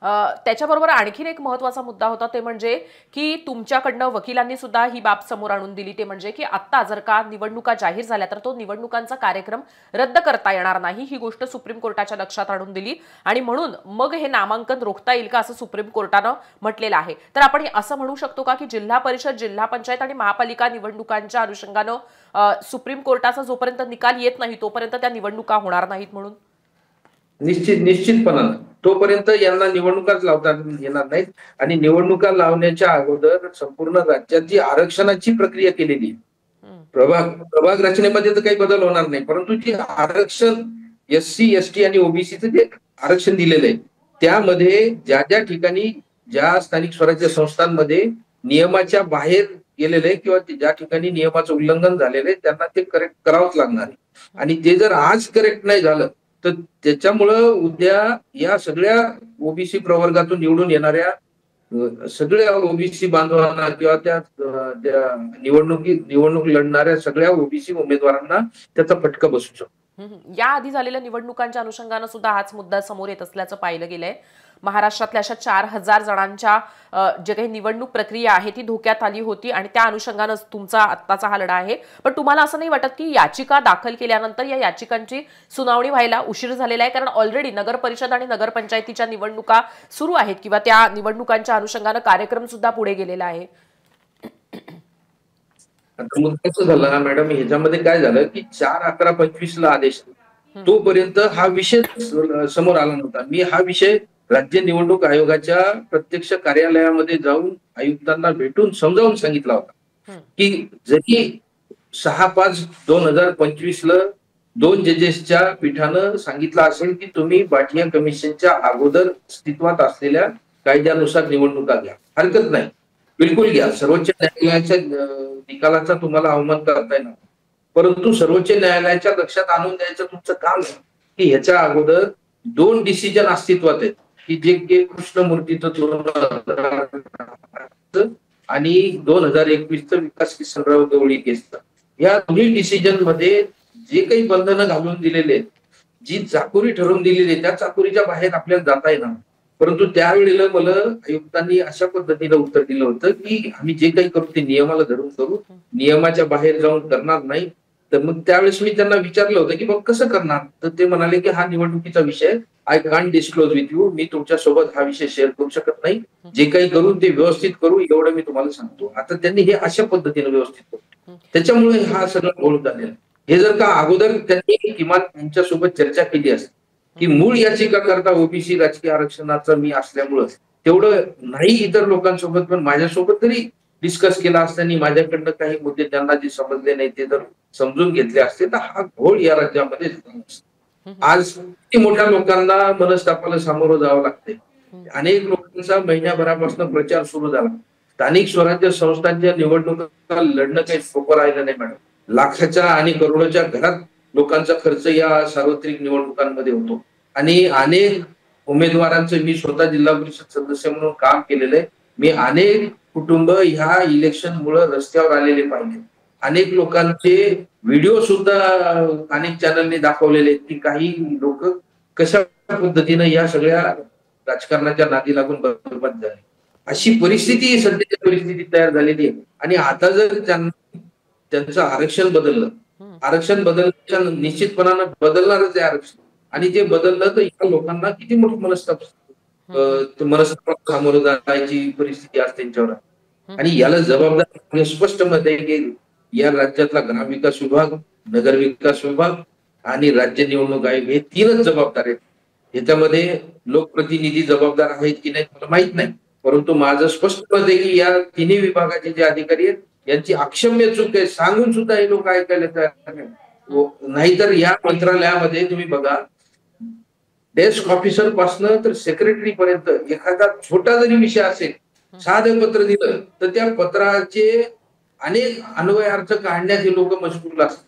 त्याच्याबरोबर आणखीन एक महत्त्वाचा मुद्दा होता ते म्हणजे की तुमच्याकडनं वकिलांनी सुद्धा ही बाब समोर आणून दिली ते म्हणजे की आता जर का निवडणुका जाहीर झाल्या तर तो निवडणुकांचा कार्यक्रम रद्द करता येणार नाही ही गोष्ट सुप्रीम कोर्टाच्या लक्षात आणून दिली आणि म्हणून मग हे नामांकन रोखता येईल का असं सुप्रीम कोर्टानं म्हटलेलं आहे। तर आपण असं म्हणू शकतो का की जिल्हा परिषद जिल्हा पंचायत आणि महापालिका निवडणुकांच्या अनुषंगानं सुप्रीम कोर्टाचा जोपर्यंत निकाल येत नाही तोपर्यंत त्या निवडणुका होणार नाहीत म्हणून? निश्चितपणानं तोपर्यंत यांना निवडणुकाच लावता येणार नाहीत आणि निवडणुका लावण्याच्या अगोदर संपूर्ण राज्यात जी आरक्षणाची प्रक्रिया केलेली प्रभाग रचनेमध्ये तर काही बदल होणार नाही, परंतु जे आरक्षण SC ST आणि OBCचं जे आरक्षण दिलेलं आहे त्यामध्ये ज्या ज्या ठिकाणी ज्या स्थानिक स्वराज्य संस्थांमध्ये नियमाच्या बाहेर गेलेले आहे किंवा ज्या ठिकाणी नियमाचं उल्लंघन झालेलं आहे त्यांना ते करेक्ट करावंच लागणार आहे आणि ते जर आज करेक्ट नाही झालं तर त्याच्यामुळं उद्या या सगळ्या OBC प्रवर्गातून निवडून येणाऱ्या सगळ्या OBC बांधवांना किंवा त्या निवडणूक लढणाऱ्या सगळ्या OBC उमेदवारांना त्याचा फटका बसू शकतो। याआधी झालेल्या निवडणुकांच्या अनुषंगानं सुद्धा हाच मुद्दा समोर येत असल्याचं पाहिलं गेलंय। महाराष्ट्रातल्या अशा 4000 जणांच्या जे काही निवडणूक प्रक्रिया आहे ती धोक्यात आली होती आणि त्या अनुषंगानं तुमचा आत्ताचा हा लढा आहे। पण तुम्हाला असं नाही वाटत की याचिका दाखल केल्यानंतर या याचिकांची सुनावणी व्हायला उशीर झालेला आहे? कारण ऑलरेडी नगर परिषद आणि नगरपंचायतीच्या निवडणुका सुरू आहेत किंवा त्या निवडणुकांच्या अनुषंगानं कार्यक्रम सुद्धा पुढे गेलेला आहे। आता मग कसं झालं मॅडम, ह्याच्यामध्ये काय झालं की 4/11/25 ला आदेश तोपर्यंत हा विषय समोर आला नव्हता। मी हा विषय राज्य निवडणूक आयोगाच्या प्रत्यक्ष कार्यालयामध्ये जाऊन आयुक्तांना भेटून समजावून सांगितला होता की जरी 6/5/2025 ला 2 जजेसच्या पीठानं सांगितलं असेल की तुम्ही बाटिया कमिशनच्या अगोदर अस्तित्वात असलेल्या कायद्यानुसार निवडणुका घ्या, हरकत नाही, बिलकुल घ्या, सर्वोच्च न्यायालयाच्या निकालाचा तुम्हाला अवमान करता येणार, परंतु सर्वोच्च न्यायालयाच्या लक्षात आणून द्यायचं तुमचं काम आहे की ह्याच्या अगोदर 2 डिसिजन अस्तित्वात आहेत की जे कृष्णमूर्तीचं 2018 आणि 2021चं विकास किसनराव गवळी केसचं, या दोन्ही डिसिजन मध्ये जे काही बंधनं घालून दिलेले आहेत, जी चाकोरी ठरवून दिलेली आहे त्या चाकोरीच्या बाहेर आपल्याला जाता येणार। परंतु त्यावेळेला मला आयुक्तांनी अशा पद्धतीनं उत्तर दिलं होतं की आम्ही जे काही करू ते नियमाला धरून करू, नियमाच्या बाहेर जाऊन करणार नाही। तर मग त्यावेळेस मी त्यांना विचारलं होतं की मग कसं करणार, तर ते म्हणाले की हा निवडणुकीचा विषय, I can't disclose with you, मी तुमच्या सोबत हा विषय शेअर करू शकत नाही, जे काही करू ते व्यवस्थित करू एवढं मी तुम्हाला सांगतो। आता त्यांनी हे अशा पद्धतीने व्यवस्थित करू, त्याच्यामुळे हा सगळा घोळ झालेला। हे जर का अगोदर त्यांनी किमान त्यांच्यासोबत चर्चा केली असती की मूळ याचिका करता OBC राजकीय आरक्षणाचा मी असल्यामुळं तेवढं नाही इतर लोकांसोबत पण माझ्यासोबत तरी डिस्कस केला असताना माझ्याकडनं काही मुद्दे त्यांना जे समजले नाही ते जर समजून घेतले असते तर हा घोळ या राज्यामध्ये आज मोठ्या लोकांना मनस्तापाला सामोरं जावं लागते। अनेक लोकांचा महिन्याभरापासून प्रचार सुरू झाला। स्थानिक स्वराज्य संस्थांच्या निवडणुका लढणं काही सोपं राहिलं नाही मॅडम, लाखाच्या आणि करोडोच्या घरात लोकांचा खर्च या सार्वत्रिक निवडणुकांमध्ये होतो आणि अनेक उमेदवारांचं मी स्वतः जिल्हा परिषद सदस्य म्हणून काम केलेलं आहे। मी अनेक कुटुंब ह्या इलेक्शन मुळे रस्त्यावर आलेले पाहिले, अनेक लोकांचे व्हिडिओ सुद्धा अनेक चॅनलने दाखवलेले आहेत की काही लोक कशा पद्धतीने या सगळ्या राजकारणाच्या नादी लागून बरबाद झाले। अशी परिस्थिती सध्याची परिस्थिती तयार झालेली आहे आणि आता जर त्यांचं आरक्षण बदलण्याच्या निश्चितपणानं बदलणारच आहे आरक्षण, आणि ते बदललं तर या लोकांना किती मोठं मनस्ताप सामोरं जाण्याची परिस्थिती आज त्यांच्यावर आहे। आणि याला जबाबदार स्पष्ट मत आहे की या राज्यातला ग्रामविकास विभाग, नगर विकास विभाग आणि राज्य निवडणूक आयोग हे 3च जबाबदार आहेत। याच्यामध्ये लोकप्रतिनिधी जबाबदार आहेत की नाही मला माहित नाही, परंतु माझं स्पष्ट मत आहे की या तिन्ही विभागाचे जे अधिकारी आहेत यांची अक्षम्य चूक आहे, सांगून सुद्धा हे लोक ऐकायला तयार नाहीतर या मंत्रालयामध्ये तुम्ही बघा, डेस्क ऑफिसर पासून तर सेक्रेटरी पर्यंत एखादा छोटा जरी विषय असेल, साधं पत्र दिलं तर त्या पत्राचे अनेक अन्वय अर्थ काढण्यात हे लोक मजबूर असतात।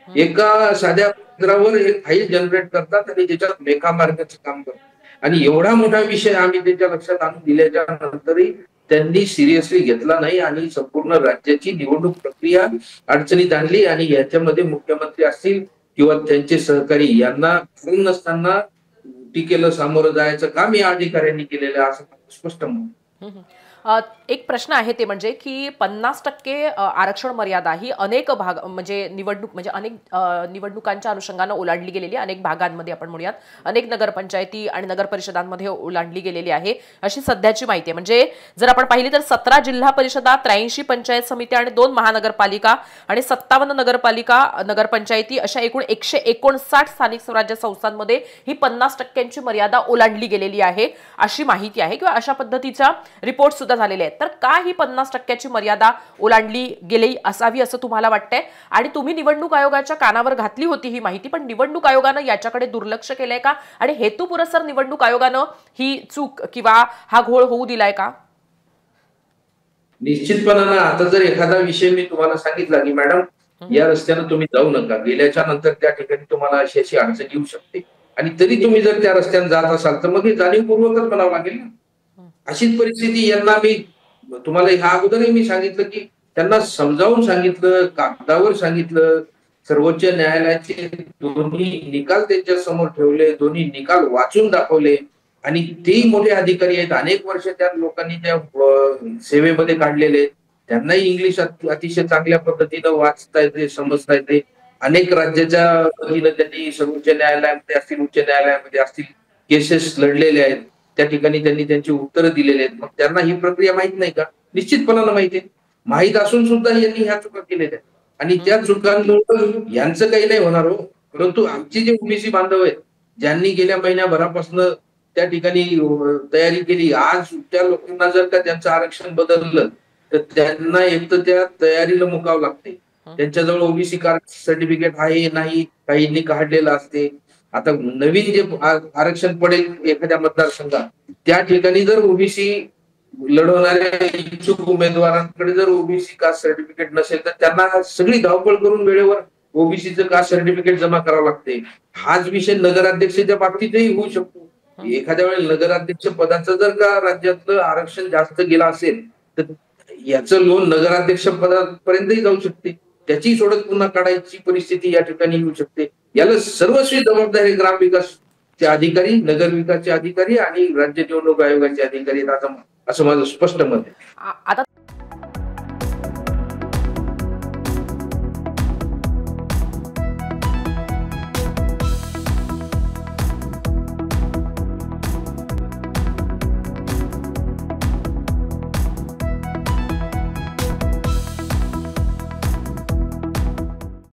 एका साध्या पत्रावर एक फाईल जनरेट करतात आणि त्याच्यात मेका मारण्याचं काम करतात आणि एवढा मोठा विषय आम्ही त्यांच्या लक्षात आणून दिल्याच्या नंतरही त्यांनी सिरियसली घेतला नाही आणि संपूर्ण राज्याची निवडणूक प्रक्रिया अडचणीत आणली। आणि याच्यामध्ये मुख्यमंत्री असतील किंवा त्यांचे सहकारी यांना कारण नसताना टीकेला सामोरं जायचं काम या अधिकाऱ्यांनी केलेलं आहे असं स्पष्ट मत. हम्म. एक प्रश्न आहे ते म्हणजे की 50% आरक्षण मर्यादा ही अनेक भाग म्हणजे अनेक निवडणुकांच्या अनुषंगानं ओलांडली गेलेली अनेक भागांमध्ये आपण म्हणूयात अनेक नगरपंचायती आणि नगर परिषदांमध्ये ओलांडली गेलेली आहे अशी सध्याची माहिती आहे. म्हणजे जर आपण पाहिली तर 17 जिल्हा परिषदा, 83 पंचायत समित्या आणि 2 महानगरपालिका आणि 57 नगरपालिका नगरपंचायती अशा एकूण 159 स्थानिक स्वराज्य संस्थांमध्ये ही 50%ची मर्यादा ओलांडली गेलेली आहे अशी माहिती आहे किंवा अशा पद्धतीचा रिपोर्ट सुद्धा झालेले आहेत. तर का ही 50%ची मर्यादा ओलांडली गेली असावी असं तुम्हाला वाटतंय? आणि तुम्ही निवडणूक आयोगाच्या कानावर घातली होती ही माहिती, पण निवडणूक आयोगानं याच्याकडे दुर्लक्ष केलंय का आणि हेतुपुरस्सर निवडणूक आयोगानं ही चूक किंवा हा घोळ होऊ दिलाय का? निश्चितपणानं आता जर एखादा विषय मी तुम्हाला सांगितला की मॅडम या रस्त्यानं तुम्ही जाऊ नका, गेल्याच्या नंतर त्या ठिकाणी तुम्हाला अशी अशी अडचण येऊ शकते आणि तरी तुम्ही जर त्या रस्त्याने जात असाल तर मग हे जाणीवपूर्वकच म्हणावं लागेल ना. अशीच परिस्थिती यांना मी तुम्हाला ह्या अगोदरही मी सांगितलं की त्यांना समजावून सांगितलं, कागदावर सांगितलं, सर्वोच्च न्यायालयाचे दोन्ही निकाल त्यांच्या समोर ठेवले, दोन्ही निकाल वाचून दाखवले आणि तेही मोठे अधिकारी आहेत, अनेक वर्ष त्या लोकांनी त्या सेवेमध्ये काढलेले आहेत, त्यांनाही इंग्लिश अतिशय चांगल्या पद्धतीनं वाचता येते, समजता येते. अनेक राज्याच्या वतीनं त्यांनी सर्वोच्च न्यायालयामध्ये असतील, उच्च न्यायालयामध्ये असतील केसेस लढलेले आहेत, त्या ठिकाणी त्यांनी त्यांची उत्तरं दिलेली आहेत. मग त्यांना ही प्रक्रिया माहित नाही का? निश्चितपणानं माहिती आहे. माहीत असून सुद्धा यांनी ह्या चुका केलेल्या आहेत आणि त्या चुकांमुळे यांचं काही नाही होणार हो, परंतु आमचे जे ओबीसी बांधव आहेत ज्यांनी गेल्या महिन्याभरापासून त्या ठिकाणी तयारी केली, आज त्या लोकांना जर का त्यांचं आरक्षण बदललं तर त्यांना एक तर त्या तयारीला मुकावं लागते. त्यांच्याजवळ ओबीसी कास्ट सर्टिफिकेट आहे नाही, काहींनी काढलेलं असते. आता नवीन जे आरक्षण पडेल एखाद्या मतदारसंघात त्या ठिकाणी जर ओबीसी लढवणाऱ्या इच्छुक उमेदवारांकडे जर ओबीसी कास्ट सर्टिफिकेट नसेल तर त्यांना सगळी धावपळ करून वेळेवर ओबीसीचं कास्ट सर्टिफिकेट जमा करावं लागते. हाच विषय नगराध्यक्षाच्या बाबतीतही होऊ शकतो. एखाद्या वेळेला नगराध्यक्ष पदाचं जर का राज्यातलं आरक्षण जास्त गेलं असेल तर याचं लोन नगराध्यक्ष पदापर्यंतही जाऊ शकते, त्याची सोडत पुन्हा काढायची परिस्थिती या ठिकाणी येऊ शकते. याला सर्वस्वी जबाबदारी ग्रामविकासचे अधिकारी, नगरविकासचे अधिकारी आणि राज्य निवडणूक आयोगाचे अधिकारी असं माझं स्पष्ट मत आहे. आता